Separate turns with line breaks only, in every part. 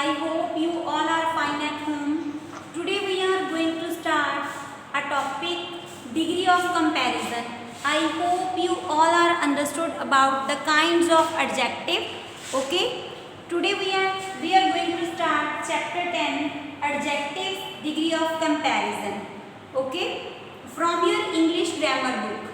I hope you all are fine at home. Today we are going to start a topic, degree of comparison. I hope you all are understood about the kinds of adjective. Okay. Today we are going to start chapter 10, adjectives, degree of comparison. Okay. From your English grammar book.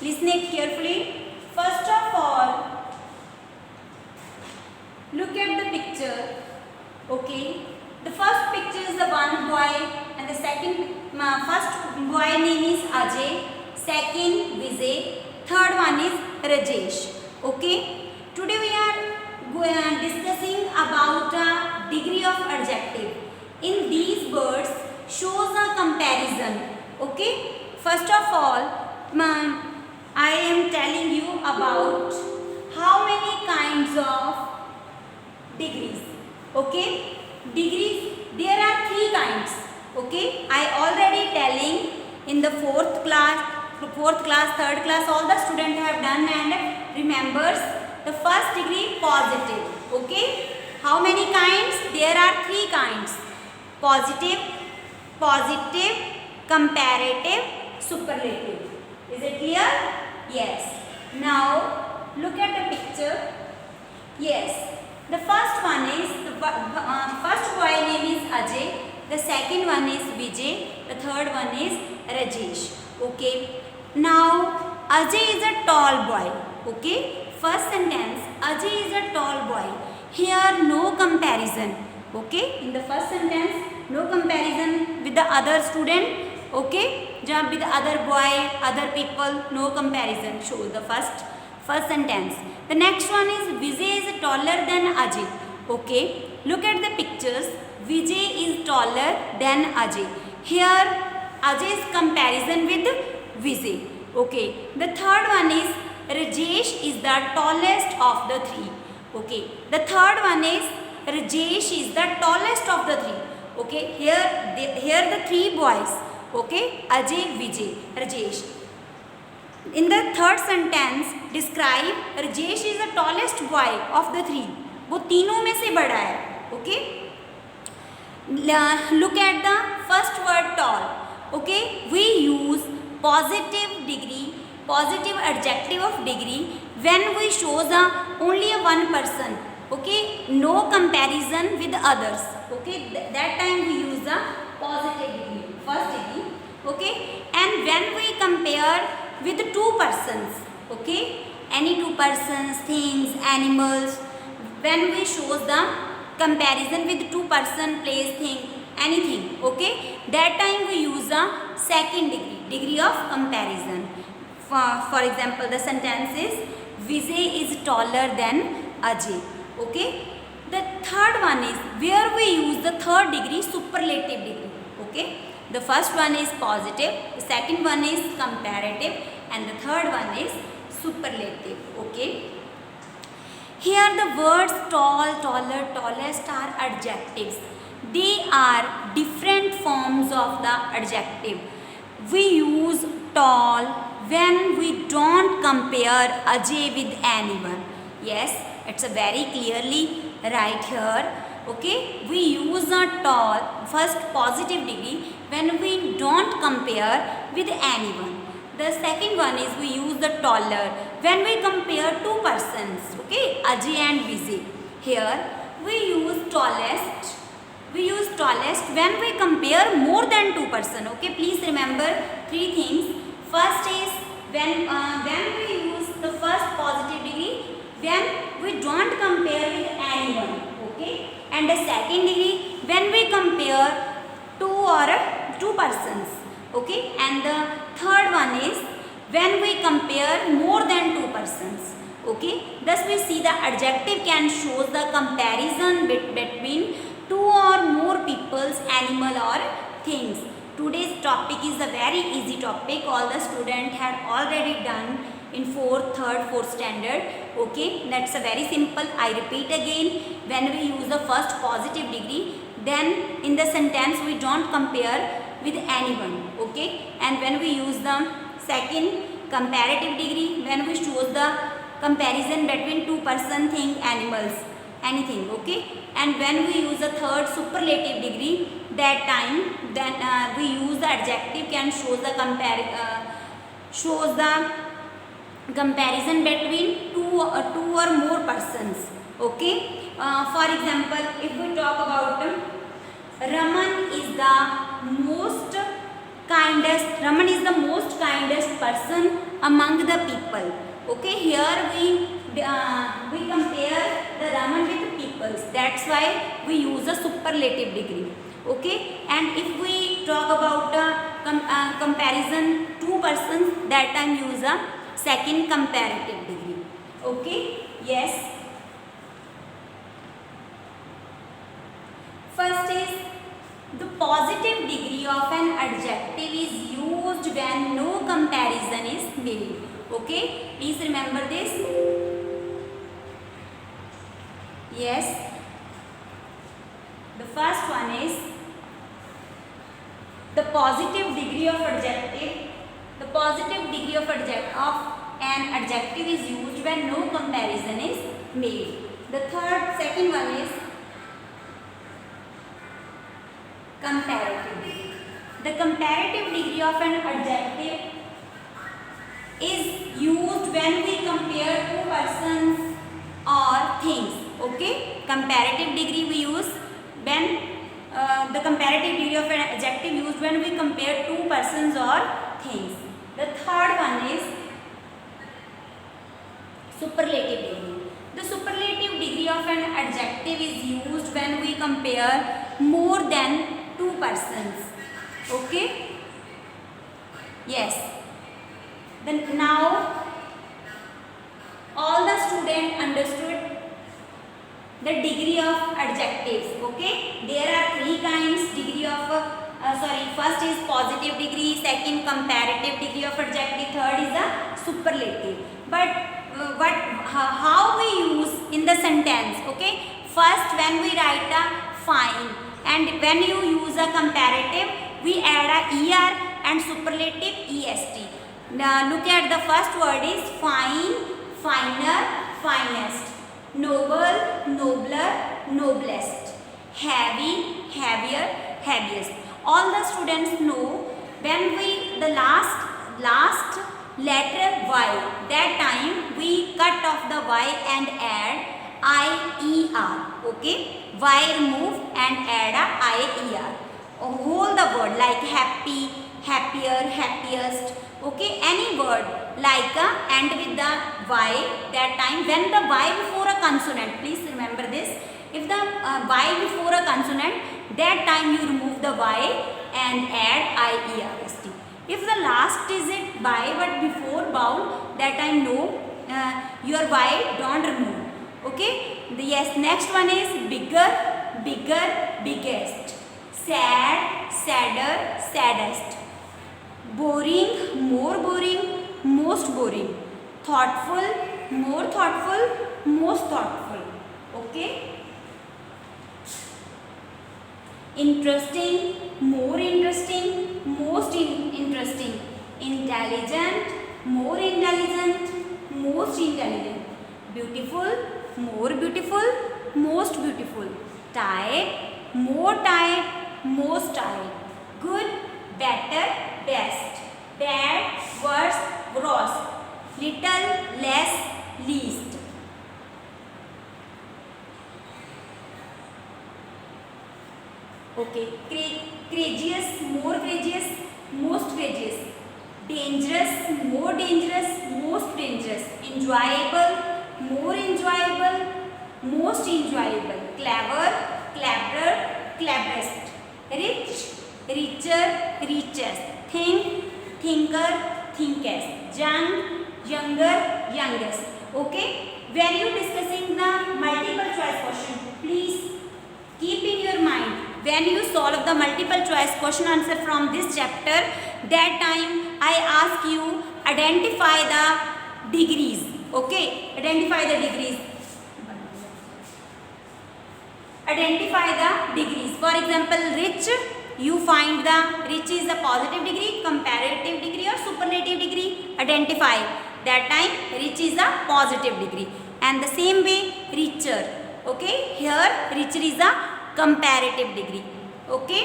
Listen it carefully. First of all, look at the picture. Okay. The first picture is the one boy and the first boy name is Ajay, second Vijay, third one is Rajesh. Okay. Today we are discussing about a degree of adjective. In these words shows a comparison. Okay. First of all, I am telling you about how many kinds of degrees. Okay. Degrees, there are 3 kinds. Okay. I already telling in the 4th class, 3rd class, all the students have done and remembers the first degree positive. Okay. How many kinds? There are 3 kinds. Positive, comparative, superlative. Is it clear? Yes. Now look at the picture. Yes. The first one is, first boy name is Ajay, the second one is Vijay, the third one is Rajesh. Okay. Now Ajay is a tall boy. Okay. First sentence, Ajay is a tall boy. Here no comparison. Okay. In the first sentence, no comparison with the other student. Okay. Jump with the other boy, other people, no comparison. Show the first sentence. The next one is Vijay is taller than Ajay. Okay. Look at the pictures. Vijay is taller than Ajay. Here Ajay's comparison with Vijay. Okay. The third one is Rajesh is the tallest of the 3. Okay. The third one is Rajesh is the tallest of the 3. Okay. Here the 3 boys. Okay. Ajay, Vijay, Rajesh. In the third sentence, describe Rajesh is the tallest boy of the 3. वो तीनों में से बड़ा है. Okay. Look at the first word tall. Okay. We use positive adjective of degree when we show the only one person. Okay. No comparison with others. Okay. That time we use the positive degree, first degree. Okay. And when we compare with 2 persons, okay, any 2 persons, things, animals, when we shows the comparison with 2 person, place, thing, anything, okay, that time we use the second degree of comparison. For example, the sentence is Vijay is taller than Ajay. Okay. The third one is where we use the third degree, superlative degree. Okay. The first one is positive, the second one is comparative, and the third one is superlative. Okay. Here the words tall, taller, tallest are adjectives. They are different forms of the adjective. We use tall when we don't compare Ajay with anyone. Yes, it's a very clearly right here. Okay, we use a tall, first positive degree, when we don't compare with anyone. The second one is we use the taller when we compare 2 persons. Okay, Ajay and Vijay. Here we use tallest. We use tallest when we compare more than 2 persons. Okay, please remember 3 things. First is when we use the first positive degree when we don't compare with anyone. Okay. And the second degree when we compare 2 persons. Okay. And the third one is when we compare more than 2 persons. Okay. Thus we see the adjective can show the comparison between 2 or more people's, animal or things. Today's topic is a very easy topic. All the students had already done in 4th, 3rd, 4th standard. Okay, that's a very simple. I repeat again, when we use the first positive degree, then in the sentence we don't compare with anyone. Okay, and when we use the second comparative degree, when we show the comparison between 2 person, thing, animals. anything. Okay, and when we use a third superlative degree, that time then we use the adjective can shows the comparison between two or more persons. Okay, for example, if we talk about Raman is the most kindest person among the people. Okay, here we compare the Raman with peoples. That's why we use a superlative degree. Okay, and if we talk about comparison two persons, that time use a second comparative degree. Okay, yes. First is the positive degree of an adjective is used when no comparison is made. Okay, please remember this. Yes, the first one is the positive degree of adjective. The positive degree of an adjective is used when no comparison is made. The second one is comparative degree. The comparative degree of an adjective is used when we compare two persons or things. Okay, comparative degree we use when the comparative degree of an adjective used when we compare two persons or things. The third one is superlative degree. The superlative degree of an adjective is used when we compare more than two persons. Okay, yes. Then now all the students understood the degree of adjectives. Okay, there are three kinds degree of first is positive degree, second comparative degree of adjective, third is a superlative. But how we use in the sentence? Okay, first when we write a fine, and when you use a comparative we add a er and superlative est. Now look at the first word is fine, finer, finest, noble, nobler, noblest, heavy, heavier, heaviest. All the students know when the last letter y, that time we cut off the y and add ier. Okay, y remove and add a ier. Hold the word like happy, happier, happiest. Okay, any word like end with the y, that time when the y before a consonant, please remember this, if the y before a consonant, that time you remove the y and add ierst. If the last digit by but before vowel, that time no, your y don't remove. Okay, yes, next one is bigger, bigger, biggest, sad, sadder, saddest, boring, more boring, most boring, thoughtful, more thoughtful, most thoughtful. Okay, interesting, more interesting, most interesting, intelligent, more intelligent, most intelligent, beautiful, more beautiful, most beautiful, tired, more tired, most tired, good, better, best, bad, worse, gross, little, less, least. Okay, courageous, more courageous, most courageous, dangerous, more dangerous, most dangerous, enjoyable, more enjoyable, most enjoyable, clever, cleverer, cleverest, rich, richer, richest, think, thinker, thinkest, young, younger, youngest. Okay, when you discussing the multiple choice question, please keep in your mind, when you solve the multiple choice question answer from this chapter, that time I ask you identify the degrees. Okay, identify the degrees. Identify the degrees. For example, rich, you find the rich is a positive degree, comparative degree or superlative degree. Identify, that time rich is a positive degree. And the same way richer. Okay, here richer is a comparative degree. Okay,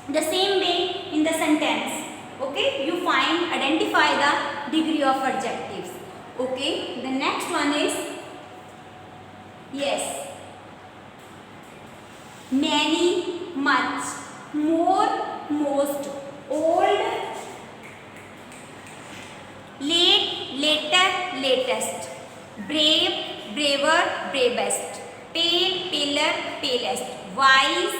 the same way in the sentence. Okay, you identify the degree of adjectives. Okay, the next one is, yes, many, much, more, most, old, late, later, latest, brave, braver, bravest, pale, paler, palest, wise,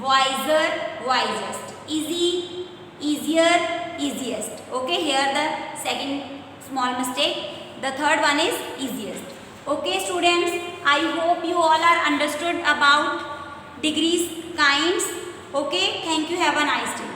wiser, wisest, easy, easier, easiest. Okay, here the second small mistake. The third one is easiest. Okay students, I hope you all are understood about degrees, kinds. Okay, thank you, have a nice day.